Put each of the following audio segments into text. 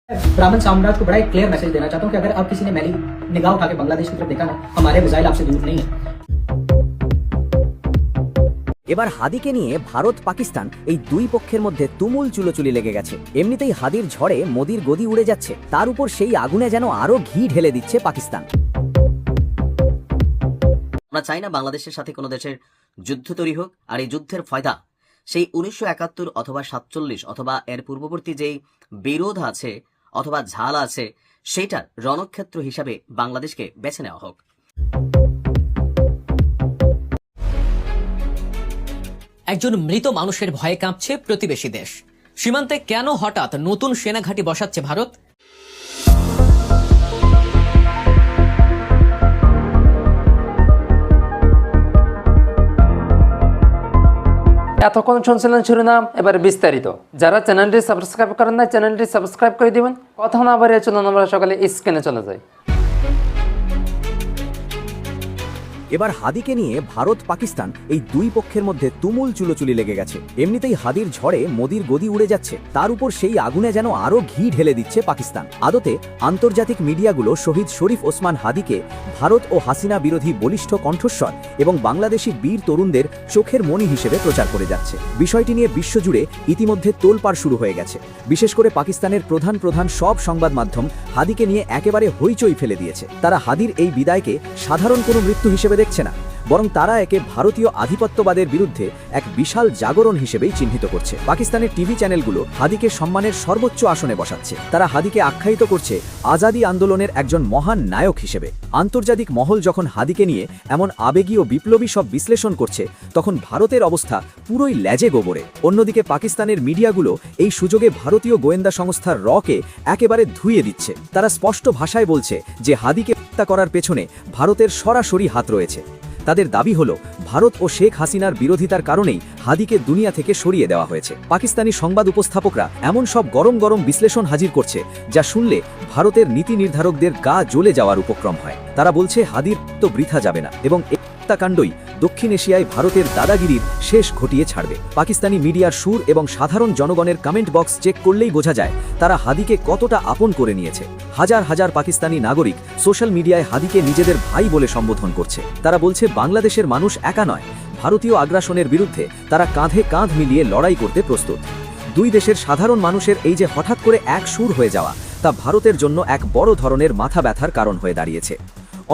ब्राह्मण साम्राज्य को बड़ा एक क्लियर मैसेज देना चाहता हूँ कि अगर आप किसी ने मैली निगाह उठा के बांग्लादेश की तरफ देखा ना, हमारे मिसाइल आपसे दूर नहीं है। এবার হাদিকে নিয়ে ভারত পাকিস্তান এই দুই পক্ষের মধ্যে তুমুল চুলোচুলি লেগে গেছে। এমনিতেই হাদির ঝড়ে মোদির গদি উড়ে যাচ্ছে, তার উপর সেই আগুনে যেন আরো ঘি ঢেলে দিচ্ছে পাকিস্তান। আমরা চাই না বাংলাদেশের সাথে কোনো দেশের যুদ্ধ তৈরি হোক, আর এই যুদ্ধের ফয়দা সেই 1971 অথবা 47 অথবা এর পূর্ববর্তী যেই বিরোধ আছে অথবা ঝাল আছে সেইটার রণক্ষেত্র হিসাবে বাংলাদেশকে বেছে নেওয়া হোক। একজন মৃত মানুষের ভয়ে কাঁপছে প্রতিবেশী দেশ। সীমান্তে কেন হঠাৎ নতুন সেনাঘাঁটি বসাচ্ছে ভারত? এতক্ষণ শুনছিলেন শিরোনাম, এবার বিস্তারিত। যারা চ্যানেলটি সাবস্ক্রাইব করেন না, চ্যানেলটি সাবস্ক্রাইব করে দিবেন। কথা না বাড়িয়ে চলুন আমরা সকালে স্ক্রিনে চলে যাই। এবার হাদিকে নিয়ে ভারত পাকিস্তান এই দুই পক্ষের মধ্যে তুমুল চুলোচুলি লেগে গেছে। এমনিতেই হাদির ঝড়ে মোদির গদি উড়ে যাচ্ছে, তার উপর সেই আগুনে যেন আরো ঘি ঢেলে দিচ্ছে পাকিস্তান। আদতে আন্তর্জাতিক মিডিয়াগুলো শহীদ শরীফ ওসমান হাদিকে ভারত ও হাসিনা বিরোধী বলিষ্ঠ কণ্ঠস্বর এবং বাংলাদেশি বীর তরুণদের চোখের মণি হিসেবে প্রচার করে যাচ্ছে। বিষয়টি নিয়ে বিশ্বজুড়ে ইতিমধ্যে তোলপাড় শুরু হয়ে গেছে। বিশেষ করে পাকিস্তানের প্রধান সব সংবাদ মাধ্যম হাদিকে নিয়ে একেবারে হইচই ফেলে দিয়েছে। তারা হাদির এই বিদায়কে সাধারণ কোনো মৃত্যু হিসেবে দেখছে না, বরং তারা একে ভারতীয় আধিপত্যবাদের বিরুদ্ধে এক বিশাল জাগরণ হিসেবেই চিহ্নিত করছে। পাকিস্তানের টিভি চ্যানেলগুলো হাদিকে সম্মানের সর্বোচ্চ আসনে বসাচ্ছে। তারা হাদিকে আখ্যায়িত করছে আজাদি আন্দোলনের একজন মহান নায়ক হিসেবে। আন্তর্জাতিক মহল যখন হাদিকে নিয়ে এমন আবেগী ও বিপ্লবী সব বিশ্লেষণ করছে, তখন ভারতের অবস্থা পুরোই ল্যাজে গোবরে। অন্যদিকে পাকিস্তানের মিডিয়াগুলো এই সুযোগে ভারতীয় গোয়েন্দা সংস্থা রকে একেবারে ধুইয়ে দিচ্ছে। তারা স্পষ্ট ভাষায় বলছে যে হাদিকে হত্যা করার পেছনে ভারতের সরাসরি হাত রয়েছে। তাদের দাবি হলো ভারত ও শেখ হাসিনার বিরোধিতার কারণেই হাদিকে দুনিয়া থেকে সরিয়ে দেওয়া হয়েছে। পাকিস্তানি সংবাদ উপস্থাপকরা এমন সব গরম গরম বিশ্লেষণ হাজির করছে যা শুনলে ভারতের নীতি নির্ধারকদের গা জ্বলে যাওয়ার উপক্রম হয়। তারা বলছে হাদির তো বৃথা যাবে না এবং হত্যাকাণ্ডই দক্ষিণ এশিয়ায় ভারতের দাদাগিরির শেষ ঘটিয়ে ছাড়বে। পাকিস্তানি মিডিয়ার সুর এবং সাধারণ জনগণের কমেন্ট বক্স চেক করলেই বোঝা যায় তারা হাদিকে কতটা আপন করে নিয়েছে। হাজার হাজার পাকিস্তানি নাগরিক সোশ্যাল মিডিয়ায় হাদিকে নিজেদের ভাই বলে সম্বোধন করছে। তারা বলছে বাংলাদেশের মানুষ একা নয়, ভারতীয় আগ্রাসনের বিরুদ্ধে তারা কাঁধে কাঁধ মিলিয়ে লড়াই করতে প্রস্তুত। দুই দেশের সাধারণ মানুষের এই যে হঠাৎ করে এক সুর হয়ে যাওয়া, তা ভারতের জন্য এক বড় ধরনের মাথা ব্যথার কারণ হয়ে দাঁড়িয়েছে।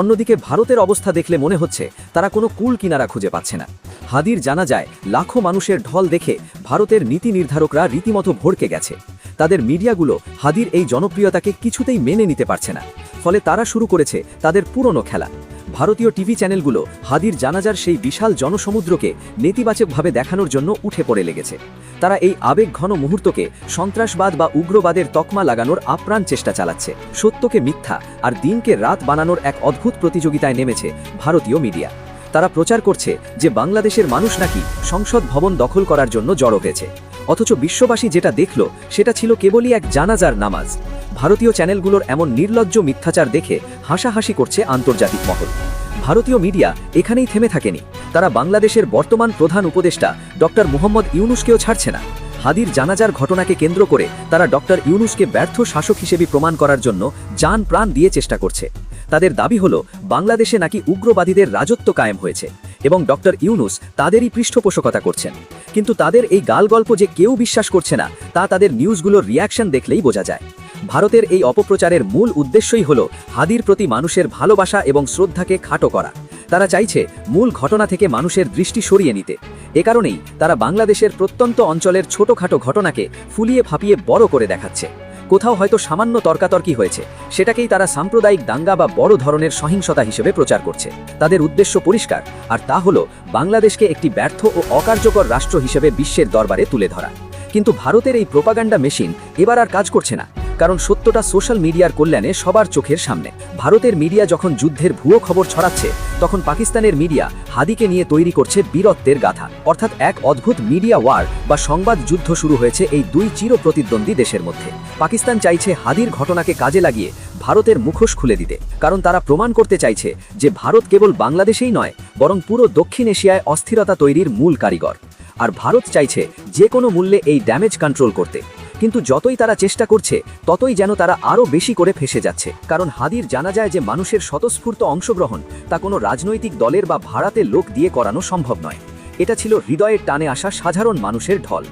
অন্যদিকে ভারতের অবস্থা দেখলে মনে হচ্ছে তারা কোনো কুল কিনারা খুঁজে পাচ্ছে না। হাদির জানাজায় লাখো মানুষের ঢল দেখে ভারতের নীতি নির্ধারকরা রীতিমতো ভড়কে গেছে। তাদের মিডিয়াগুলো হাদির এই জনপ্রিয়তাকে কিছুতেই মেনে নিতে পারছে না, ফলে তারা শুরু করেছে তাদের পুরনো খেলা। ভারতীয় টিভি চ্যানেলগুলো হাদির জানাজার সেই বিশাল জনসমুদ্রকে নেতিবাচকভাবে দেখানোর জন্য উঠে পড়ে লেগেছে। তারা এই আবেগঘন মুহূর্তকে সন্ত্রাসবাদ বা উগ্রবাদের তকমা লাগানোর আপ্রাণ চেষ্টা চালাচ্ছে। সত্যকে মিথ্যা আর দিনকে রাত বানানোর এক অদ্ভুত প্রতিযোগিতায় নেমেছে ভারতীয় মিডিয়া। তারা প্রচার করছে যে বাংলাদেশের মানুষ নাকি সংসদ ভবন দখল করার জন্য জড়ো হয়েছে, অথচ বিশ্ববাসী যেটা দেখল সেটা ছিল কেবলই এক জানাজার নামাজ। ভারতীয় চ্যানেলগুলোর এমন নির্লজ্জ মিথ্যাচার দেখে হাসাহাসি করছে আন্তর্জাতিক মহল। ভারতীয় মিডিয়া এখানেই থেমে থাকেনি, তারা বাংলাদেশের বর্তমান প্রধান উপদেষ্টা ডক্টর মুহাম্মদ ইউনুসকেও ছাড়ছে না। হাদির জানাজার ঘটনাকে কেন্দ্র করে তারা ডক্টর ইউনুসকে ব্যর্থ শাসক হিসেবে প্রমাণ করার জন্য জান প্রাণ দিয়ে চেষ্টা করছে। তাদের দাবি হলো বাংলাদেশে নাকি উগ্রবাদীদের রাজত্ব কায়েম হয়েছে এবং ডক্টর ইউনুস তাদেরই পৃষ্ঠপোষকতা করছেন। কিন্তু তাদের এই গালগল্প যে কেউ বিশ্বাস করছে না, তা তাদের নিউজগুলোর রিয়াকশন দেখলেই বোঝা যায়। ভারতের এই অপপ্রচারের মূল উদ্দেশ্যই হলো হাদির প্রতি মানুষের ভালোবাসা এবং শ্রদ্ধাকে খাটো করা। তারা চাইছে মূল ঘটনা থেকে মানুষের দৃষ্টি সরিয়ে নিতে। এ কারণেই তারা বাংলাদেশের প্রত্যন্ত অঞ্চলের ছোটখাটো ঘটনাকে ফুলিয়ে ফাঁপিয়ে বড় করে দেখাচ্ছে। কোথাও হয়তো সামান্য তর্কাতর্কি হয়েছে, সেটাকেই তারা সাম্প্রদায়িক দাঙ্গা বা বড় ধরনের সহিংসতা হিসেবে প্রচার করছে। তাদের উদ্দেশ্য পরিষ্কার, আর তা হলো বাংলাদেশকে একটি ব্যর্থ ও অকার্যকর রাষ্ট্র হিসেবে বিশ্বের দরবারে তুলে ধরা। কিন্তু ভারতের এই প্রোপাগান্ডা মেশিন এবার আর কাজ করছে না, কারণ সত্যটা সোশ্যাল মিডিয়ার কল্যাণে সবার চোখের সামনে। ভারতের মিডিয়া যখন যুদ্ধের ভুয়ো খবর ছড়াচ্ছে, তখন পাকিস্তানের মিডিয়া হাদিকে নিয়ে তৈরি করছে বীরত্বের গাথা। অর্থাৎ এক অদ্ভুত মিডিয়া ওয়ার বা সংবাদ যুদ্ধ শুরু হয়েছে এই দুই চির প্রতিদ্বন্দ্বী দেশের মধ্যে। পাকিস্তান চাইছে হাদির ঘটনাকে কাজে লাগিয়ে ভারতের মুখোশ খুলে দিতে, কারণ তারা প্রমাণ করতে চাইছে যে ভারত কেবল বাংলাদেশেই নয়, বরং পুরো দক্ষিণ এশিয়ায় অস্থিরতা তৈরির মূল কারিগর। আর ভারত চাইছে যে কোনো মূল্যে এই ড্যামেজ কন্ট্রোল করতে। কিন্তু যতই তারা চেষ্টা করছে ততই যেন তারা আরও বেশি করে ফেঁসে যাচ্ছে। কারণ হাদির জানা যায় যে মানুষের স্বতঃস্ফূর্ত অংশগ্রহণ তা কোনো রাজনৈতিক দলের বা ভাড়াতে লোক দিয়ে করানো সম্ভব নয়। এটা ছিল হৃদয়ের টানে আসা সাধারণ মানুষের ঢল।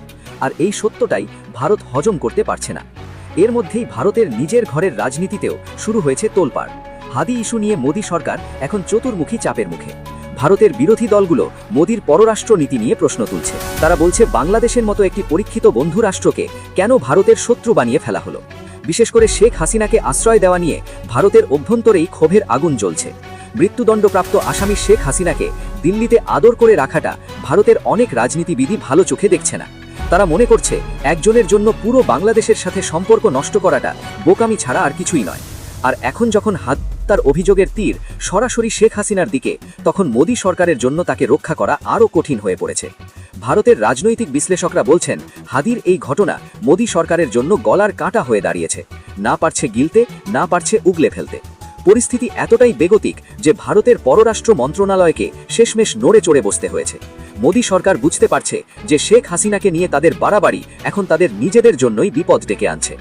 আর এই সত্যটাই ভারত হজম করতে পারছে না। এর মধ্যেই ভারতের নিজের ঘরের রাজনীতিতেও শুরু হয়েছে তোলপাড়। হাদি ইস্যু নিয়ে মোদী সরকার এখন চতুর্মুখী চাপের মুখে। ভারতের বিরোধী দলগুলো মোদির পররাষ্ট্র নীতি নিয়ে প্রশ্ন তুলছে। তারা বলছে বাংলাদেশের মতো একটি পরীক্ষিত বন্ধু রাষ্ট্রকে কেন ভারতের শত্রু বানিয়ে ফেলা হলো। বিশেষ করে শেখ হাসিনাকে আশ্রয় দেওয়া নিয়ে ভারতের অভ্যন্তরেই ক্ষোভের আগুন জ্বলছে। মৃত্যুদণ্ডপ্রাপ্ত আসামি শেখ হাসিনাকে দিল্লিতে আদর করে রাখাটা ভারতের অনেক রাজনীতিবিদই ভালো চোখে দেখছে না। তারা মনে করছে একজনের জন্য পুরো বাংলাদেশের সাথে সম্পর্ক নষ্ট করাটা বোকামি ছাড়া আর কিছুই নয়। আর এখন যখন তার অভিযোগের তীর সরাসরি শেখ হাসিনার দিকে, তখন মোদী সরকারের জন্য তাকে রক্ষা করা আরও কঠিন হয়ে পড়েছে। ভারতের রাজনৈতিক বিশ্লেষকরা বলছেন হাদির এই ঘটনা মোদী সরকারের জন্য গলার কাঁটা হয়ে দাঁড়িয়েছে। না পারছে গিলতে, না পারছে উগলে ফেলতে। পরিস্থিতি এতটাই বেগতিক যে ভারতের পররাষ্ট্র মন্ত্রণালয়কে শেষমেশ নড়ে চড়ে বসতে হয়েছে। মোদী সরকার বুঝতে পারছে যে শেখ হাসিনাকে নিয়ে তাদের বাড়াবাড়ি এখন তাদের নিজেদের জন্যই বিপদ ডেকে আনছে।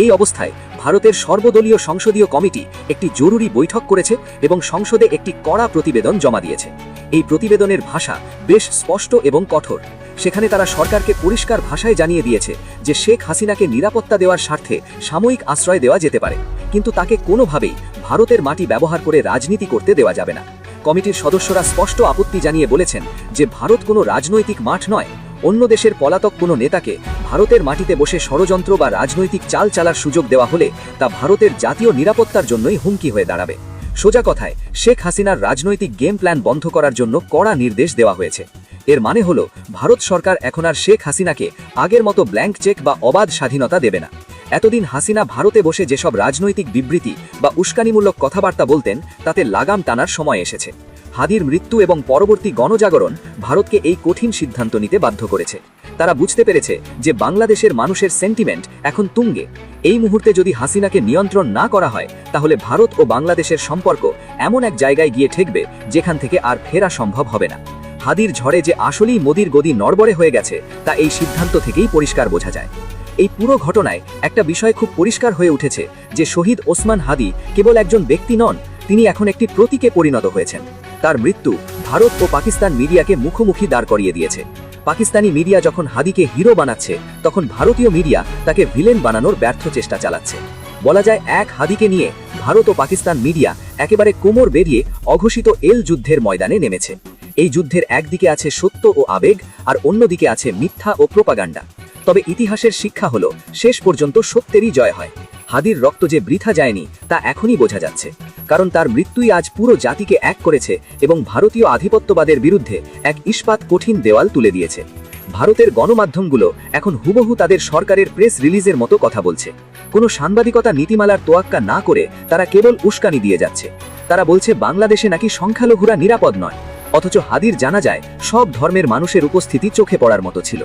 এই অবস্থায় ভারতের সর্বদলীয় সংসদীয় কমিটি একটি জরুরি বৈঠক করেছে এবং সংসদে একটি কড়া প্রতিবেদন জমা দিয়েছে। এই প্রতিবেদনের ভাষা বেশ স্পষ্ট এবং কঠোর। সেখানে তারা সরকারকে পরিষ্কার ভাষায় জানিয়ে দিয়েছে যে শেখ হাসিনাকে নিরাপত্তা দেওয়ার স্বার্থে সাময়িক আশ্রয় দেওয়া যেতে পারে, কিন্তু তাকে কোনোভাবেই ভারতের মাটি ব্যবহার করে রাজনীতি করতে দেওয়া যাবে না। কমিটির সদস্যরা স্পষ্ট আপত্তি জানিয়ে বলেছেন যে ভারত কোনো রাজনৈতিক মাঠ নয়। অন্য দেশের পলাতক কোনো নেতাকে ভারতের মাটিতে বসে ষড়যন্ত্র বা রাজনৈতিক চাল চালার সুযোগ দেওয়া হলে তা ভারতের জাতীয় নিরাপত্তার জন্যই হুমকি হয়ে দাঁড়াবে। সোজা কথায় শেখ হাসিনার রাজনৈতিক গেম প্ল্যান বন্ধ করার জন্য কড়া নির্দেশ দেওয়া হয়েছে। এর মানে হলো ভারত সরকার এখন আর শেখ হাসিনাকে আগের মতো ব্ল্যাঙ্ক চেক বা অবাধ স্বাধীনতা দেবে না। এতদিন হাসিনা ভারতে বসে যেসব রাজনৈতিক বিবৃতি বা উস্কানিমূলক কথাবার্তা বলতেন তাতে লাগাম টানার সময় এসেছে। হাদির মৃত্যু এবং পরবর্তী গণজাগরণ ভারতকে এই কঠিন সিদ্ধান্ত নিতে বাধ্য করেছে। তারা বুঝতে পেরেছে যে বাংলাদেশের মানুষের সেন্টিমেন্ট এখন তুঙ্গে। এই মুহূর্তে যদি হাসিনাকে নিয়ন্ত্রণ না করা হয় তাহলে ভারত ও বাংলাদেশের সম্পর্ক এমন এক জায়গায় গিয়ে ঠেকবে যেখান থেকে আর ফেরা সম্ভব হবে না। হাদির ঝড়ে যে আসলেই মোদির গদি নড়বড়ে হয়ে গেছে তা এই সিদ্ধান্ত থেকেই পরিষ্কার বোঝা যায়। এই পুরো ঘটনায় একটা বিষয় খুব পরিষ্কার হয়ে উঠেছে যে শহীদ ওসমান হাদি কেবল একজন ব্যক্তি নন, তিনি এখন একটি প্রতীকে পরিণত হয়েছেন। তার মৃত্যু ভারত ও পাকিস্তান মিডিয়াকে মুখোমুখি দাঁড় করিয়ে দিয়েছে। পাকিস্তানি মিডিয়া যখন হাদিকে হিরো বানাচ্ছে তখন ভারতীয় মিডিয়া তাকে ভিলেন বানানোর ব্যর্থ চেষ্টা চালাচ্ছে। বলা যায় এক হাদিকে নিয়ে ভারত ও পাকিস্তান মিডিয়া একেবারে কোমর বেরিয়ে অঘোষিত যুদ্ধের ময়দানে নেমেছে। এই যুদ্ধের একদিকে আছে সত্য ও আবেগ, আর অন্যদিকে আছে মিথ্যা ও প্রোপাগান্ডা। তবে ইতিহাসের শিক্ষা হলো শেষ পর্যন্ত সত্যেরই জয় হয়। হাদির রক্ত যে বৃথা যায়নি তা এখনই বোঝা যাচ্ছে, কারণ তার মৃত্যুই আজ পুরো জাতিকে এক করেছে এবং ভারতীয় আধিপত্যবাদের বিরুদ্ধে এক ইস্পাত কঠিন দেওয়াল তুলে দিয়েছে। ভারতের গণমাধ্যমগুলো এখন হুবহু তাদের সরকারের প্রেস রিলিজের মতো কথা বলছে। কোনো সাংবাদিকতা নীতিমালার তোয়াক্কা না করে তারা কেবল উস্কানি দিয়ে যাচ্ছে। তারা বলছে বাংলাদেশে নাকি সংখ্যালঘুরা নিরাপদ নয়, অথচ হাদির জানা যায় সব ধর্মের মানুষের উপস্থিতি চোখে পড়ার মতো ছিল।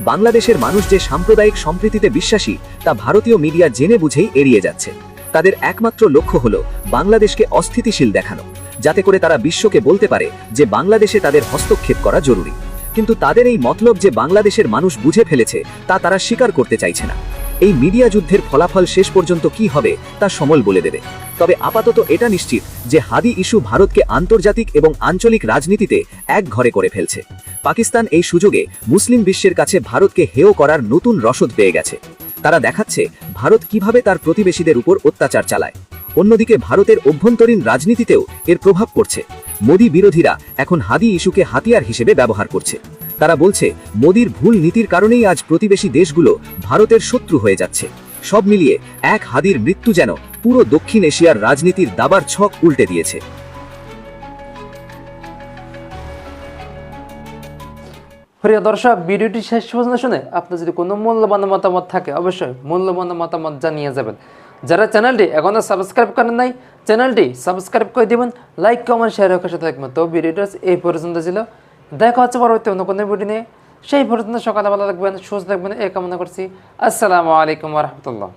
বাংলাদেশের মানুষ যে সাম্প্রদায়িক সম্প্রীতিতে বিশ্বাসী তা ভারতীয় মিডিয়া জেনে বুঝেই এড়িয়ে যাচ্ছে। তাদের একমাত্র লক্ষ্য হলো বাংলাদেশকে অস্থিতিশীল দেখানো, যাতে করে তারা বিশ্বকে বলতে পারে যে বাংলাদেশে তাদের হস্তক্ষেপ করা জরুরি। কিন্তু তাদের এই মতলব যে বাংলাদেশের মানুষ বুঝে ফেলেছে তা তারা স্বীকার করতে চাইছে না। এই মিডিয়া যুদ্ধের ফলাফল শেষ পর্যন্ত কি হবে তা সময় বলে দেবে। তবে আপাতত এটা নিশ্চিত যে হাদি ইস্যু ভারতকে আন্তর্জাতিক এবং আঞ্চলিক রাজনীতিতে এক ঘরে করে ফেলছে। পাকিস্তান এই সুযোগে মুসলিম বিশ্বের কাছে ভারতকে হেয় করার নতুন রসদ পেয়ে গেছে। তারা দেখাচ্ছে ভারত কিভাবে তার প্রতিবেশীদের উপর অত্যাচার চালায়। অন্যদিকে ভারতের অভ্যন্তরীণ রাজনীতিতেও এর প্রভাব পড়ছে। মোদি বিরোধীরা এখন হাদি ইস্যুকে হাতিয়ার হিসেবে ব্যবহার করছে। তারা বলছে মোদির ভুল নীতির কারণেই আজ প্রতিবেশী দেশগুলো ভারতের শত্রু হয়ে যাচ্ছে। সব মিলিয়ে এক হাদির মৃত্যু যেন পুরো দক্ষিণ এশিয়ার রাজনীতির দাবার ছক উল্টে দিয়েছে। প্রিয় দর্শক, ভিডিওটি শেষ পর্যন্ত শুনে আপনার যদি কোনো মূল্যবান মতামত থাকে অবশ্যই মূল্যবান মতামত জানিয়ে যাবেন। যারা চ্যানেলটি এখনো সাবস্ক্রাইব করেন নাই চ্যানেলটি সাবস্ক্রাইব করে দিবেন, লাইক কমেন্ট শেয়ার রাখার সাথে থাকবেন। তো ভিডিওটা এই পর্যন্ত ছিল, দেখা হচ্ছে পরবর্তী অন্য কোনো ভিডিও নিয়ে। সেই পর্যন্ত সকালে ভালো থাকবেন, সুস্থ থাকবেন এই কামনা করছি। আসসালামু আলাইকুম ওয়া রাহমাতুল্লাহ।